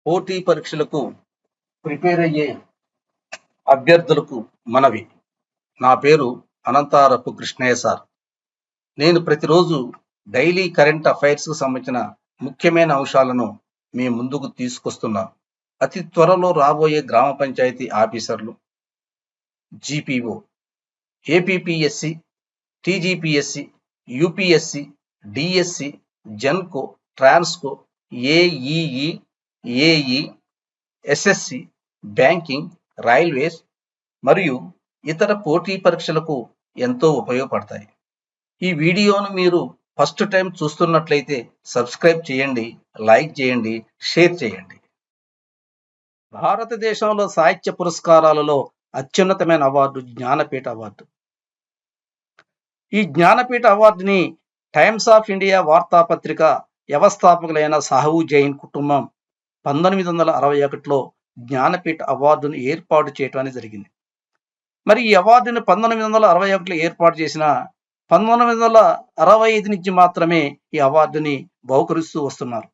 పోటీ పరీక్షలకు ప్రిపేర్ అయ్యే అభ్యర్థులకు మనవి. నా పేరు అనంతారపు కృష్ణయ్య సార్. నేను ప్రతిరోజు డైలీ కరెంట్ అఫైర్స్కు సంబంధించిన ముఖ్యమైన అంశాలను మీ ముందుకు తీసుకొస్తున్నాను. అతి త్వరలో రాబోయే గ్రామ పంచాయతీ ఆఫీసర్లు, GPO, APPSC, TGPSC, UPSC, DSC, Genco, Transco, AEE, AE, SSC, banking, railways మరియు ఇతర పోటీ పరీక్షలకు ఎంతో ఉపయోగపడతాయి. ఈ వీడియోను మీరు ఫస్ట్ టైం చూస్తున్నట్లయితే సబ్స్క్రైబ్ చేయండి, లైక్ చేయండి, షేర్ చేయండి. భారతదేశంలో సాహిత్య పురస్కారాలలో అత్యున్నతమైన అవార్డు జ్ఞానపీఠ అవార్డు. ఈ జ్ఞానపీఠ అవార్డుని టైమ్స్ ఆఫ్ ఇండియా వార్తాపత్రిక వ్యవస్థాపకులైన సాహు జైన్ కుటుంబం 1961లో జ్ఞానపీఠ అవార్డును ఏర్పాటు చేయటం అనేది జరిగింది. మరి ఈ అవార్డును 1961లో ఏర్పాటు చేసిన 1965 నుంచి మాత్రమే ఈ అవార్డుని బహుకరిస్తూ వస్తున్నారు.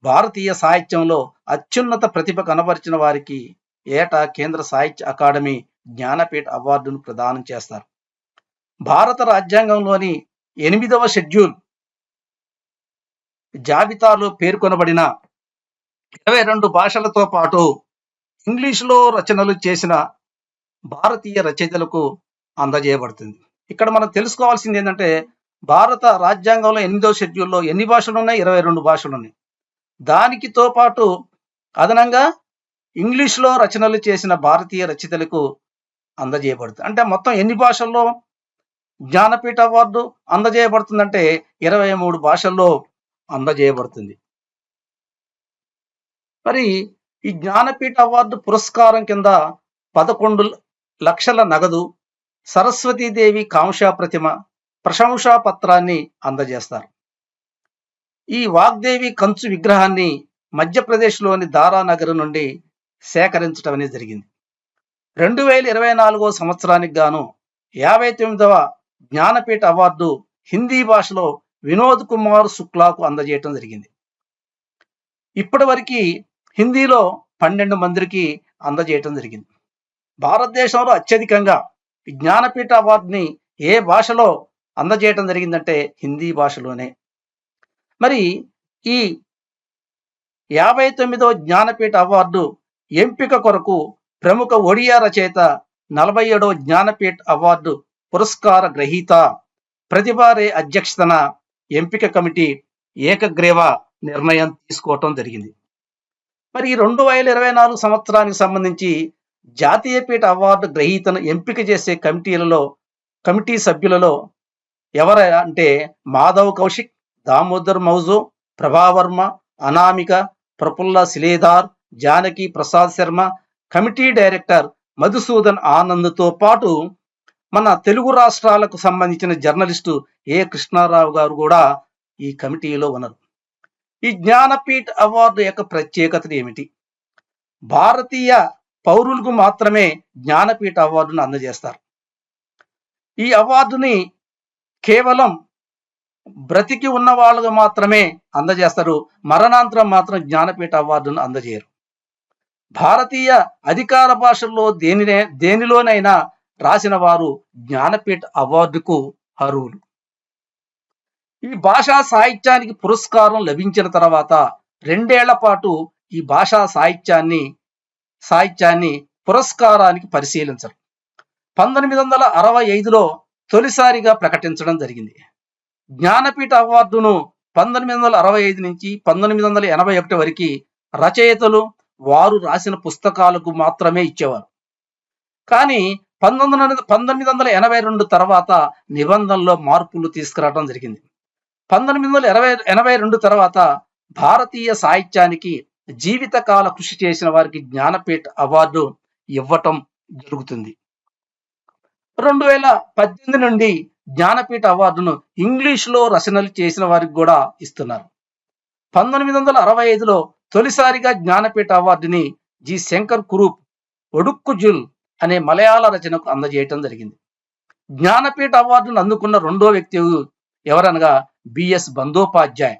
భారతీయ సాహిత్యంలో అత్యున్నత ప్రతిభ కనబరిచిన వారికి ఏటా కేంద్ర సాహిత్య అకాడమీ జ్ఞానపీఠ అవార్డును ప్రదానం చేస్తారు. భారత రాజ్యాంగంలోని 8వ షెడ్యూల్ జాబితాలో పేర్కొనబడిన 22 భాషలతో పాటు ఇంగ్లీషులో రచనలు చేసిన భారతీయ రచయితలకు అందజేయబడుతుంది. ఇక్కడ మనం తెలుసుకోవాల్సింది ఏంటంటే, భారత రాజ్యాంగంలో 8వ షెడ్యూల్లో ఎన్ని భాషలు ఉన్నాయి? 22 భాషలు ఉన్నాయి. దానికితో పాటు అదనంగా ఇంగ్లీష్లో రచనలు చేసిన భారతీయ రచయితలకు అందజేయబడుతుంది. అంటే మొత్తం ఎన్ని భాషల్లో జ్ఞానపీఠ అవార్డు అందజేయబడుతుందంటే 23 భాషల్లో అందజేయబడుతుంది. మరి ఈ జ్ఞానపీఠ అవార్డు పురస్కారం కింద 11 లక్షల నగదు, సరస్వతీదేవి కాంస్య ప్రతిమ, ప్రశంసా పత్రాన్ని అందజేస్తారు. ఈ వాగ్దేవి కంచు విగ్రహాన్ని మధ్యప్రదేశ్లోని దారానగర్ నుండి సేకరించడం అనేది జరిగింది. 2024 సంవత్సరానికి గాను 59వ జ్ఞానపీఠ అవార్డు హిందీ భాషలో వినోద్ కుమార్ శుక్లాకు అందజేయటం జరిగింది. ఇప్పటివరకు హిందీలో 12 మందికి అందజేయటం జరిగింది. భారతదేశంలో అత్యధికంగా జ్ఞానపీఠ అవార్డుని ఏ భాషలో అందజేయటం జరిగిందంటే హిందీ భాషలోనే. మరి ఈ 59వ జ్ఞానపీఠ అవార్డు ఎంపిక కొరకు ప్రముఖ ఒడియా రచయిత 47వ జ్ఞానపీఠ అవార్డు పురస్కార గ్రహీత ప్రతిభా రే అధ్యక్షతన ఎంపిక కమిటీ ఏకగ్రీవ నిర్ణయం తీసుకోవటం జరిగింది. మరి 2024 సంవత్సరానికి సంబంధించి జాతీయ పీఠ అవార్డు గ్రహీతను ఎంపిక చేసే కమిటీ సభ్యులలో ఎవరంటే మాధవ్ కౌశిక్, దామోదర్ మౌజో, ప్రభావర్మ, అనామిక, ప్రఫుల్ల శిలేదార్, జానకి ప్రసాద్ శర్మ, కమిటీ డైరెక్టర్ మధుసూదన్ ఆనంద్తో పాటు మన తెలుగు రాష్ట్రాలకు సంబంధించిన జర్నలిస్టు ఏ కృష్ణారావు గారు కూడా ఈ కమిటీలో ఉన్నారు. ఈ జ్ఞానపీఠ అవార్డు యొక్క ప్రత్యేకత ఏమిటి? భారతీయ పౌరులకు మాత్రమే జ్ఞానపీఠ అవార్డును అందజేస్తారు. ఈ అవార్డుని కేవలం బ్రతికి ఉన్న వాళ్ళకు మాత్రమే అందజేస్తారు. మరణాంతరం మాత్రం జ్ఞానపీఠ అవార్డును అందజేయరు. భారతీయ అధికార భాషల్లో దేనిలోనైనా రాసిన వారు జ్ఞానపీఠ అవార్డుకు అర్హులు. ఈ భాషా సాహిత్యానికి పురస్కారం లభించిన తర్వాత 2 ఏళ్ల పాటు ఈ భాషా సాహిత్యాన్ని పురస్కారానికి పరిశీలించరు. 1965లో తొలిసారిగా ప్రకటించడం జరిగింది. జ్ఞానపీఠ అవార్డును 1965 నుంచి 1981 వరకు రచయితలు వారు రాసిన పుస్తకాలకు మాత్రమే ఇచ్చేవారు. కానీ 1982 తర్వాత నిబంధనలో మార్పులు తీసుకురావడం జరిగింది. 1982 తర్వాత భారతీయ సాహిత్యానికి జీవితకాల కృషి చేసిన వారికి జ్ఞానపీఠ అవార్డు ఇవ్వటం జరుగుతుంది. 2018 నుండి జ్ఞానపీఠ అవార్డును ఇంగ్లీష్లో రచనలు చేసిన వారికి కూడా ఇస్తున్నారు. 1965లో తొలిసారిగా జ్ఞానపీఠ అవార్డుని జి శంకర్ కురూప్ ఒడుక్కుజుల్ అనే మలయాళ రచనకు అందజేయటం జరిగింది. జ్ఞానపీఠ అవార్డును అందుకున్న 2వ వ్యక్తి ఎవరనగా బిఎస్ బందోపాధ్యాయ్.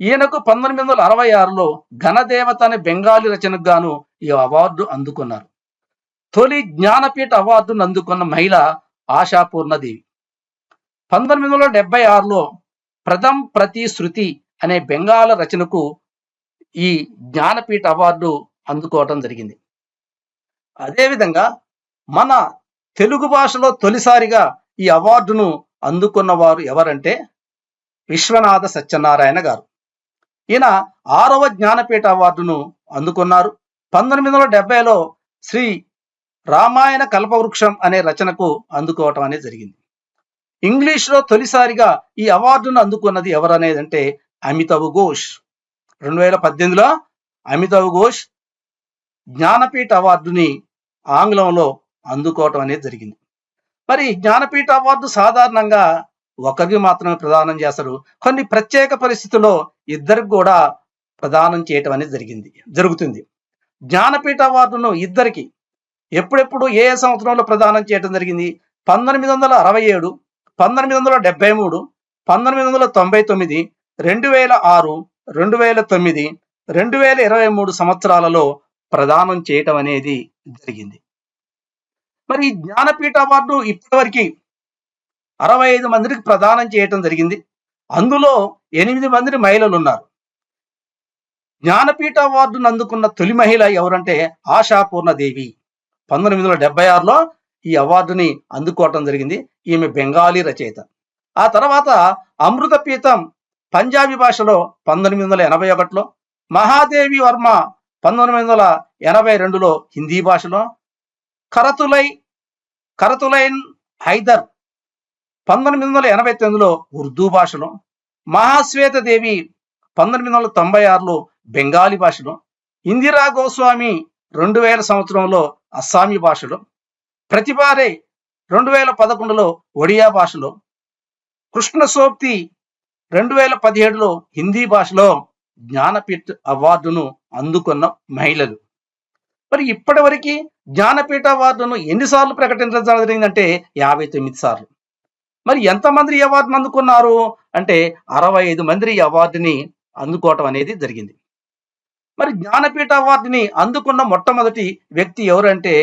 ఈయనకు 1966లో ఘనదేవత అనే బెంగాలీ రచనకు గాను ఈ అవార్డు అందుకున్నారు. తొలి జ్ఞానపీఠ అవార్డును అందుకున్న మహిళ ఆశాపూర్ణదేవి. 1976లో ప్రథం ప్రతి శృతి అనే బెంగాల రచనకు ఈ జ్ఞానపీఠ అవార్డు అందుకోవటం జరిగింది. అదేవిధంగా మన తెలుగు భాషలో తొలిసారిగా ఈ అవార్డును అందుకున్న వారు ఎవరంటే విశ్వనాథ సత్యనారాయణ గారు. ఈయన 6వ జ్ఞానపీఠ అవార్డును అందుకున్నారు. 1970లో శ్రీ రామాయణ కల్పవృక్షం అనే రచనకు అందుకోవటం అనేది జరిగింది. ఇంగ్లీష్లో తొలిసారిగా ఈ అవార్డును అందుకున్నది ఎవరనేదంటే అమితావ్ ఘోష్. 2018లో అమితావ్ ఘోష్ జ్ఞానపీఠ అవార్డుని ఆంగ్లంలో అందుకోవటం అనేది జరిగింది. మరి జ్ఞానపీఠ అవార్డు సాధారణంగా ఒకరికి మాత్రమే ప్రదానం చేస్తారు. కొన్ని ప్రత్యేక పరిస్థితుల్లో ఇద్దరికి కూడా ప్రదానం చేయటం అనేది జరుగుతుంది. జ్ఞానపీఠ అవార్డును ఇద్దరికి ఎప్పుడెప్పుడు ఏ సంవత్సరంలో ప్రదానం చేయటం జరిగింది? 1967, 1973, 1999, 2006, 2009, 2023 సంవత్సరాలలో ప్రదానం చేయటం అనేది జరిగింది. మరి ఈ జ్ఞానపీఠ అవార్డు ఇప్పటివరకు 65 మందికి ప్రదానం చేయటం జరిగింది. అందులో 8 మంది మహిళలు ఉన్నారు. జ్ఞానపీఠ అవార్డును అందుకున్న తొలి మహిళ ఎవరంటే ఆశాపూర్ణదేవి. 1976లో ఈ అవార్డుని అందుకోవటం జరిగింది. ఈమె బెంగాలీ రచయిత. ఆ తర్వాత అమృత పీతం పంజాబీ భాషలో 1981లో, మహాదేవి వర్మ 1982లో హిందీ భాషలో, కరతులైన్ హైదర్ 1989లో ఉర్దూ భాషలో, మహాశ్వేత దేవి 1996లో బెంగాలీ భాషలో, ఇందిరా గోస్వామి 2000 సంవత్సరంలో అస్సామీ భాషలో, ప్రతిభారే 2011లో ఒడియా భాషలో, కృష్ణ సోప్తి 2017లో హిందీ భాషలో జ్ఞానపీఠ అవార్డును అందుకున్న మహిళలు. మరి ఇప్పటివరకు జ్ఞానపీఠ అవార్డును ఎన్నిసార్లు ప్రకటించడం జరిగిందంటే 59 సార్లు. మరి ఎంతమంది ఈ అవార్డును అందుకున్నారు అంటే 65 మంది ఈ అవార్డుని అందుకోవటం అనేది జరిగింది. మరి జ్ఞానపీఠ అవార్డుని అందుకున్న మొట్టమొదటి వ్యక్తి ఎవరంటే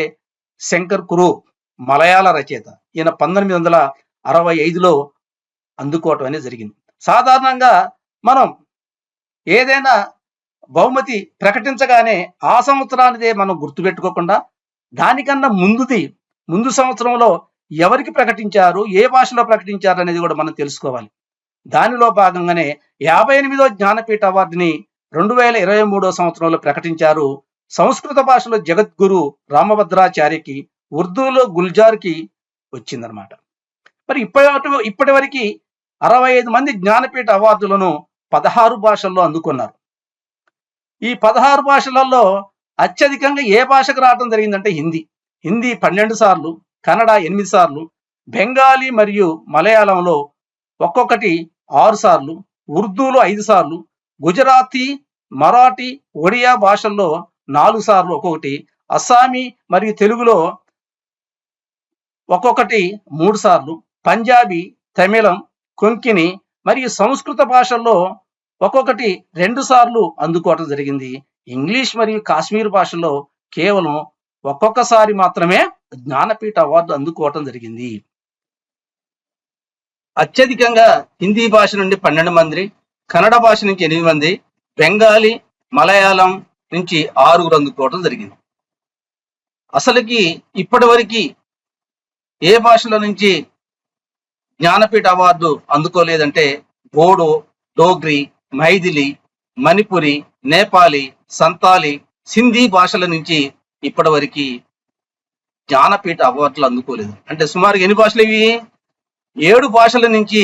శంకర్ కురూప్, మలయాళ రచయిత. ఈయన 1965లో అందుకోవటం అనేది జరిగింది. సాధారణంగా మనం ఏదైనా బహుమతి ప్రకటించగానే ఆ సంవత్సరానిదే మనం గుర్తుపెట్టుకోకుండా దానికన్నా ముందు సంవత్సరంలో ఎవరికి ప్రకటించారు, ఏ భాషలో ప్రకటించారు అనేది కూడా మనం తెలుసుకోవాలి. దానిలో భాగంగానే 58వ జ్ఞానపీఠ అవార్డుని 2023 సంవత్సరంలో ప్రకటించారు. సంస్కృత భాషలో జగద్గురు రామభద్రాచార్యకి, ఉర్దూలో గుల్జార్కి వచ్చిందనమాట. మరి ఇప్పటి వరకు 65 మంది జ్ఞానపీఠ అవార్డులను 16 భాషల్లో అందుకున్నారు. ఈ 16 భాషలలో అత్యధికంగా ఏ భాషకు రావడం జరిగిందంటే హిందీ 12 సార్లు, కన్నడ 8 సార్లు, బెంగాలీ మరియు మలయాళంలో ఒక్కొక్కటి 6 సార్లు, ఉర్దూలో 5 సార్లు, గుజరాతీ, మరాఠీ, ఒడియా భాషల్లో 4 సార్లు ఒక్కొక్కటి, అస్సామీ మరియు తెలుగులో ఒక్కొక్కటి 3 సార్లు, పంజాబీ, తమిళం, కొంకిని మరియు సంస్కృత భాషల్లో ఒక్కొక్కటి 2 సార్లు అందుకోవటం జరిగింది. ఇంగ్లీష్ మరియు కాశ్మీర్ భాషలో కేవలం ఒక్కొక్కసారి మాత్రమే జ్ఞానపీఠ అవార్డు అందుకోవటం జరిగింది. అత్యధికంగా హిందీ భాష నుండి 12 మంది, కన్నడ భాష నుంచి 8 మంది, బెంగాలీ, మలయాళం నుంచి 6 అందుకోవటం జరిగింది. అసలుకి ఇప్పటివరకు ఏ భాషల నుంచి జ్ఞానపీఠ అవార్డు అందుకోలేదంటే బోడో, డోగ్రి, మైథిలి, మణిపురి, నేపాలి, సంతాలి, సింధీ భాషల నుంచి ఇప్పటివరకు జ్ఞానపీఠ అవార్డులు అందుకోలేదు. అంటే సుమారు ఎన్ని భాషలు ఇవి? 7 భాషల నుంచి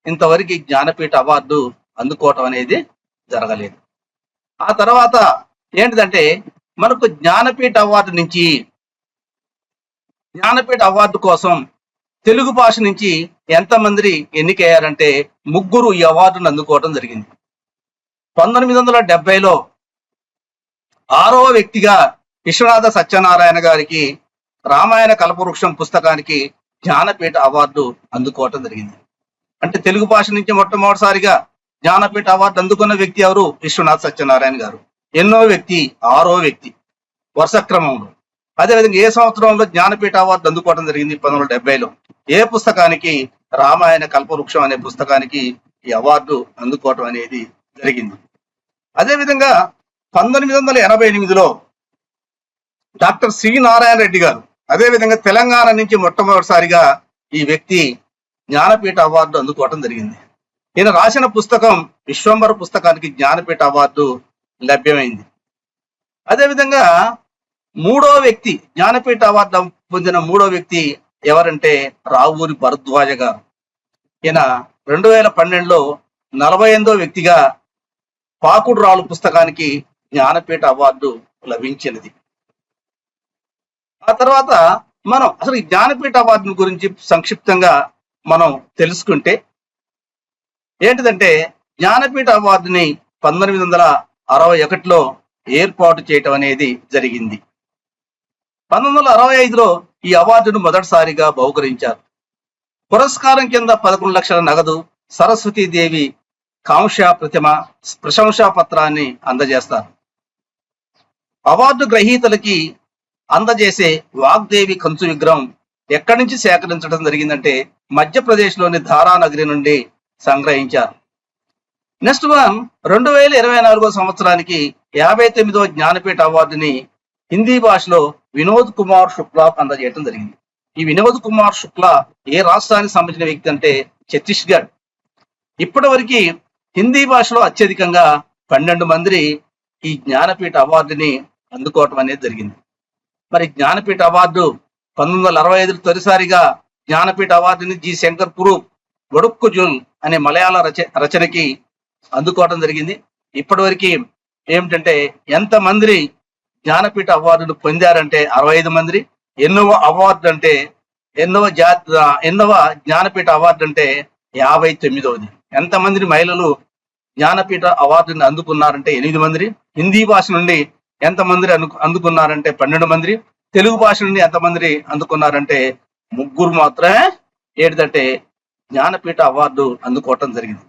ఇంతవరకు జ్ఞానపీఠ అవార్డు అందుకోవటం అనేది జరగలేదు. ఆ తర్వాత ఏంటిదంటే మనకు జ్ఞానపీఠ అవార్డు కోసం తెలుగు భాష నుంచి ఎంతమంది ఎన్నికయ్యారంటే 3 ఈ అవార్డును అందుకోవటం జరిగింది. 1970లో 6వ వ్యక్తిగా విశ్వనాథ సత్యనారాయణ గారికి రామాయణ కల్పవృక్షం పుస్తకానికి జ్ఞానపీఠ అవార్డు అందుకోవటం జరిగింది. అంటే తెలుగు భాష నుంచి మొట్టమొదటిసారిగా జ్ఞానపీఠ అవార్డు అందుకున్న వ్యక్తి ఎవరు? విశ్వనాథ్ సత్యనారాయణ గారు. ఎన్నో వ్యక్తి? 6వ వ్యక్తి వరుస క్రమంలో. అదేవిధంగా ఏ సంవత్సరంలో జ్ఞానపీఠ అవార్డు అందుకోవడం జరిగింది? 1970లో. ఏ పుస్తకానికి? రామాయణ కల్పవృక్షం అనే పుస్తకానికి ఈ అవార్డు అందుకోవటం అనేది జరిగింది. అదేవిధంగా 1988లో డాక్టర్ సి నారాయణ రెడ్డి గారు, అదేవిధంగా తెలంగాణ నుంచి మొట్టమొదటిసారిగా ఈ వ్యక్తి జ్ఞానపీఠ అవార్డు అందుకోవటం జరిగింది. ఈయన రాసిన పుస్తకం విశ్వంబర పుస్తకానికి జ్ఞానపీఠ అవార్డు లభ్యమైంది. అదేవిధంగా మూడో వ్యక్తి, జ్ఞానపీఠ అవార్డు పొందిన మూడో వ్యక్తి ఎవరంటే రావూరి భరద్వాజ గారు. ఈయన 2012లో 48వ వ్యక్తిగా పాకుడు రాళ్ళు పుస్తకానికి జ్ఞానపీఠ అవార్డు లభించినది. ఆ తర్వాత మనం అసలు ఈ జ్ఞానపీఠ అవార్డు గురించి సంక్షిప్తంగా మనం తెలుసుకుంటే ఏంటిదంటే, జ్ఞానపీఠ అవార్డుని 1961లో ఏర్పాటు చేయటం అనేది జరిగింది. 1965లో ఈ అవార్డును మొదటిసారిగా బహుకరించారు. పురస్కారం కింద 11 లక్షల నగదు, సరస్వతీదేవి కాంస్య ప్రతిమ, ప్రశంసా పత్రాన్ని అందజేస్తారు. అవార్డు గ్రహీతలకి అందజేసే వాగ్దేవి కంచు విగ్రహం ఎక్కడి నుంచి సేకరించడం జరిగిందంటే మధ్యప్రదేశ్లోని ధారానగరి నుండి సంగ్రహించారు. నెక్స్ట్ వన్, 2024 సంవత్సరానికి 59వ జ్ఞానపీఠ అవార్డుని హిందీ భాషలో వినోద్ కుమార్ శుక్లా అందజేయడం జరిగింది. ఈ వినోద్ కుమార్ శుక్లా ఏ రాష్ట్రానికి సంబంధించిన వ్యక్తి అంటే ఛత్తీస్గఢ్. ఇప్పటి వరకు హిందీ భాషలో అత్యధికంగా 12 మంది ఈ జ్ఞానపీఠ అవార్డుని అందుకోవటం అనేది జరిగింది. మరి జ్ఞానపీఠ అవార్డు 1965 తొలిసారిగా జ్ఞానపీఠ అవార్డుని జి శంకర్ పురూప్ ఒడుక్కుజుల్ అనే మలయాళ రచనకి అందుకోవటం జరిగింది. ఇప్పటి వరకు ఏమిటంటే ఎంతమంది జ్ఞానపీఠ అవార్డును పొందారంటే 65 మంది. ఎన్నవ అవార్డు అంటే ఎన్నవ జ్ఞానపీఠ అవార్డు అంటే 59వది. ఎంతమంది మహిళలు జ్ఞానపీఠ అవార్డుని అందుకున్నారంటే 8 మంది. హిందీ భాష నుండి ఎంతమంది అందుకున్నారంటే 12 మంది. తెలుగు భాష నుండి ఎంతమంది అందుకున్నారంటే 3 మాత్రమే ఏంటంటే జ్ఞానపీఠ అవార్డు అందుకోవటం జరిగింది.